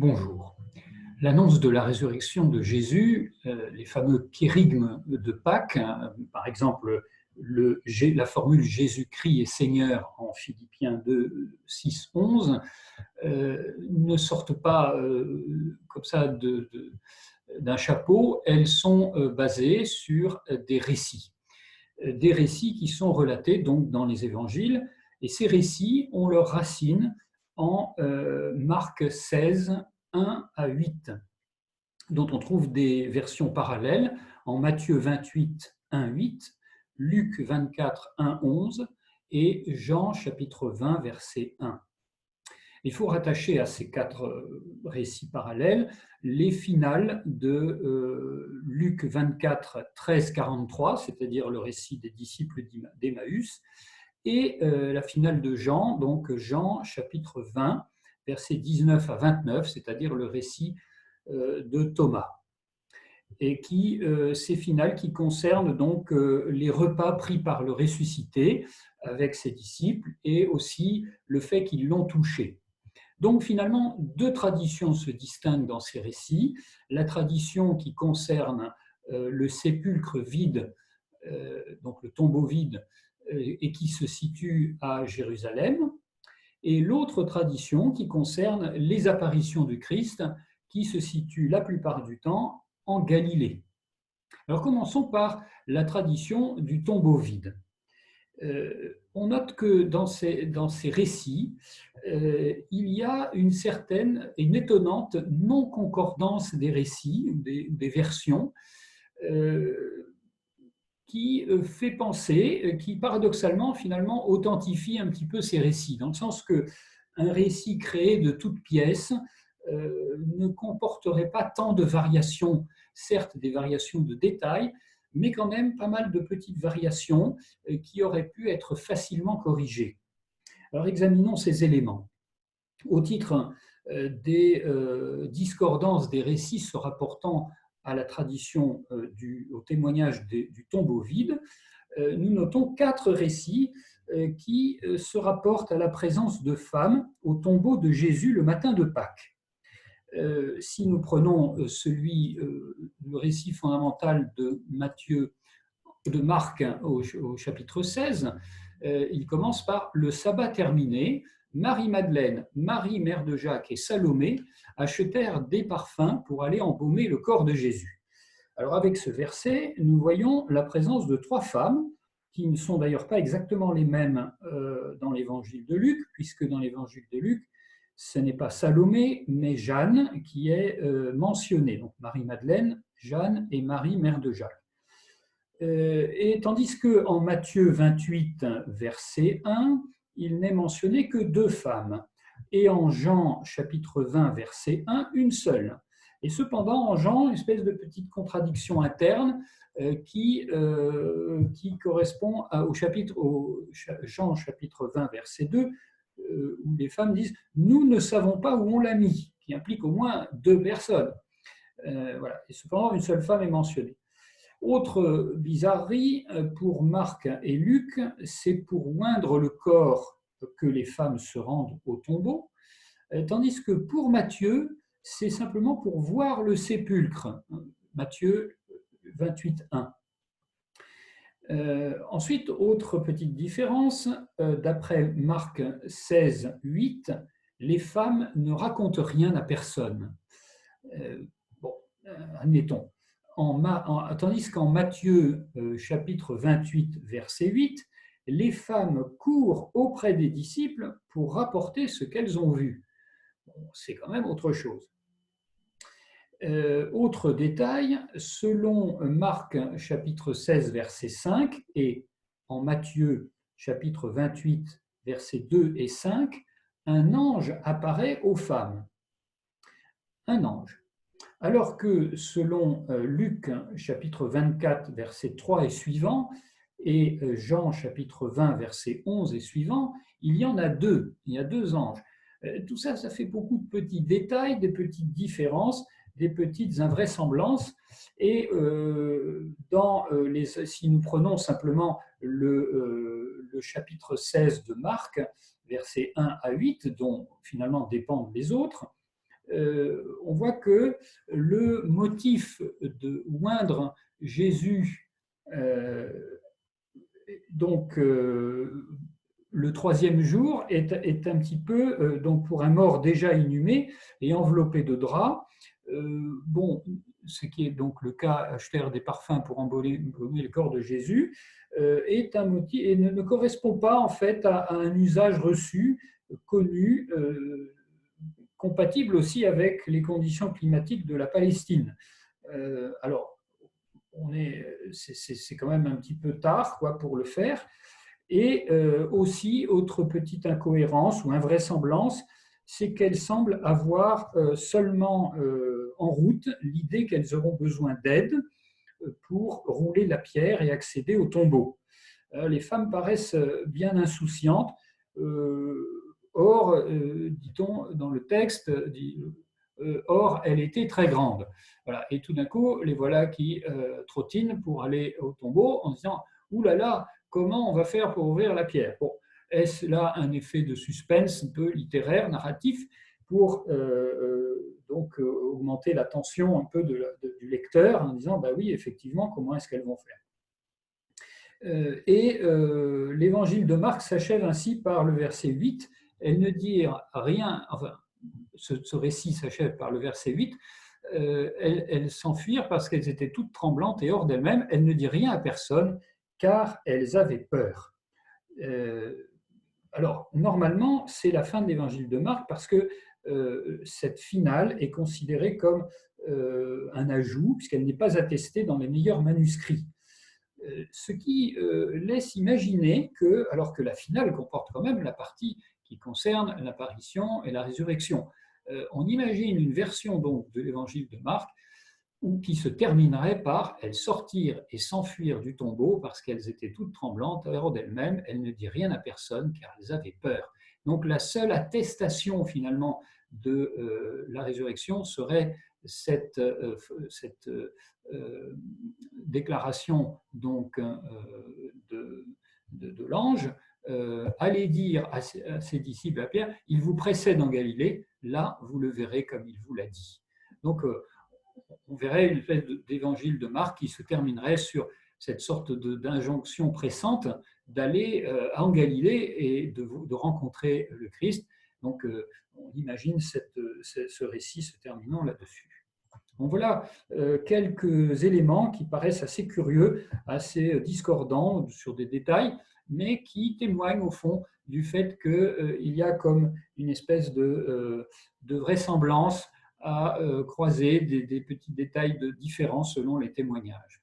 Bonjour. L'annonce de la résurrection de Jésus, les fameux kérygmes de Pâques, par exemple la formule Jésus-Christ est Seigneur en Philippiens 2, 6, 11, ne sortent pas comme ça d'un chapeau, elles sont basées sur des récits qui sont relatés donc dans les évangiles, et ces récits ont leurs racines en Marc 16, 1 à 8, dont on trouve des versions parallèles en Matthieu 28, 1, 8, Luc 24, 1, 11 et Jean chapitre 20, verset 1. Il faut rattacher à ces quatre récits parallèles les finales de Luc 24, 13, 43, c'est-à-dire le récit des disciples d'Emmaüs, et la finale de Jean, donc Jean chapitre 20, versets 19 à 29, c'est-à-dire le récit de Thomas. Et ces finales qui concernent donc les repas pris par le ressuscité avec ses disciples et aussi le fait qu'ils l'ont touché. Donc finalement, deux traditions se distinguent dans ces récits. La tradition qui concerne le sépulcre vide, donc le tombeau vide, et qui se situe à Jérusalem, et l'autre tradition qui concerne les apparitions du Christ, qui se situe la plupart du temps en Galilée. Alors commençons par la tradition du tombeau vide. On note que dans ces récits, il y a une certaine et une étonnante non-concordance des récits, des versions, qui fait penser, qui paradoxalement finalement authentifie un petit peu ces récits, dans le sens que un récit créé de toutes pièces ne comporterait pas tant de variations, certes des variations de détails, mais quand même pas mal de petites variations qui auraient pu être facilement corrigées. Alors examinons ces éléments. Au titre des discordances des récits se rapportant à la tradition, au témoignage du tombeau vide, nous notons 4 récits qui se rapportent à la présence de femmes au tombeau de Jésus le matin de Pâques. Si nous prenons le récit fondamental de Marc au chapitre 16, il commence par « Le sabbat terminé, Marie-Madeleine, Marie, mère de Jacques et Salomé achetèrent des parfums pour aller embaumer le corps de Jésus. » Alors avec ce verset, nous voyons la présence de 3 femmes, qui ne sont d'ailleurs pas exactement les mêmes dans l'évangile de Luc, puisque dans l'évangile de Luc, ce n'est pas Salomé, mais Jeanne qui est mentionnée. Donc Marie-Madeleine, Jeanne et Marie, mère de Jacques. Et tandis qu'en Matthieu 28, verset 1, il n'est mentionné que 2 femmes. Et en Jean, chapitre 20, verset 1, une seule. Et cependant, en Jean, une espèce de petite contradiction interne qui correspond au Jean, chapitre 20, verset 2, où les femmes disent « Nous ne savons pas où on l'a mis », qui implique au moins 2 personnes. Voilà. Et cependant, une seule femme est mentionnée. Autre bizarrerie, pour Marc et Luc, c'est pour oindre le corps que les femmes se rendent au tombeau, tandis que pour Matthieu, c'est simplement pour voir le sépulcre. Matthieu 28, 1. Ensuite, autre petite différence, d'après Marc 16, 8, les femmes ne racontent rien à personne. Admettons. Tandis qu'en Matthieu chapitre 28, verset 8, les femmes courent auprès des disciples pour rapporter ce qu'elles ont vu. Bon, c'est quand même autre chose. Autre détail, selon Marc chapitre 16, verset 5 et en Matthieu chapitre 28, versets 2 et 5, un ange apparaît aux femmes. Un ange. Alors que selon Luc chapitre 24, verset 3 et suivant, et Jean chapitre 20, verset 11 et suivant, il y en a 2, il y a 2 anges. Tout ça, ça fait beaucoup de petits détails, des petites différences, des petites invraisemblances, et si nous prenons simplement le chapitre 16 de Marc, versets 1 à 8, dont finalement dépendent les autres, on voit que le motif de oindre Jésus, donc le troisième jour, est un petit peu, donc pour un mort déjà inhumé et enveloppé de drap. Bon, ce qui est donc le cas, acheter des parfums pour embaumer le corps de Jésus, est un motif et ne correspond pas en fait à un usage reçu, connu, compatible aussi avec les conditions climatiques de la Palestine. Alors, c'est quand même un petit peu tard quoi, pour le faire. Et aussi, autre petite incohérence ou invraisemblance, c'est qu'elles semblent avoir seulement en route l'idée qu'elles auront besoin d'aide pour rouler la pierre et accéder au tombeau. Les femmes paraissent bien insouciantes. Or, dit-on dans le texte, or, elle était très grande. Voilà. Et tout d'un coup, les voilà qui trottinent pour aller au tombeau en disant « Ouh là là, comment on va faire pour ouvrir la pierre ?» Bon, est-ce là un effet de suspense un peu littéraire, narratif, pour donc augmenter la tension un peu du lecteur en disant bah oui, effectivement, comment est-ce qu'elles vont faire? Et l'évangile de Marc s'achève ainsi par le verset 8. Elles ne dirent rien, enfin, ce récit s'achève par le verset 8. Elles s'enfuirent parce qu'elles étaient toutes tremblantes et hors d'elles-mêmes. Elles ne dirent rien à personne car elles avaient peur. Alors, normalement, c'est la fin de l'évangile de Marc parce que cette finale est considérée comme un ajout, puisqu'elle n'est pas attestée dans les meilleurs manuscrits. Ce qui laisse imaginer que, alors que la finale comporte quand même la partie qui concerne l'apparition et la résurrection, on imagine une version donc de l'évangile de Marc ou qui se terminerait par « elles sortirent et s'enfuirent du tombeau parce qu'elles étaient toutes tremblantes hors d'elles-mêmes, elles ne dirent rien à personne car elles avaient peur ». Donc la seule attestation finalement de la résurrection serait cette déclaration donc, de l'ange, allez dire à ses disciples, à Pierre, il vous précède en Galilée, là vous le verrez comme il vous l'a dit. Donc on verrait une espèce d'évangile de Marc qui se terminerait sur cette sorte d'injonction pressante d'aller en Galilée et de rencontrer le Christ. Donc on imagine ce récit se terminant là-dessus. Donc voilà quelques éléments qui paraissent assez curieux, assez discordants sur des détails, mais qui témoignent au fond du fait qu'il y a comme une espèce de vraisemblance à croiser des petits détails de différents selon les témoignages.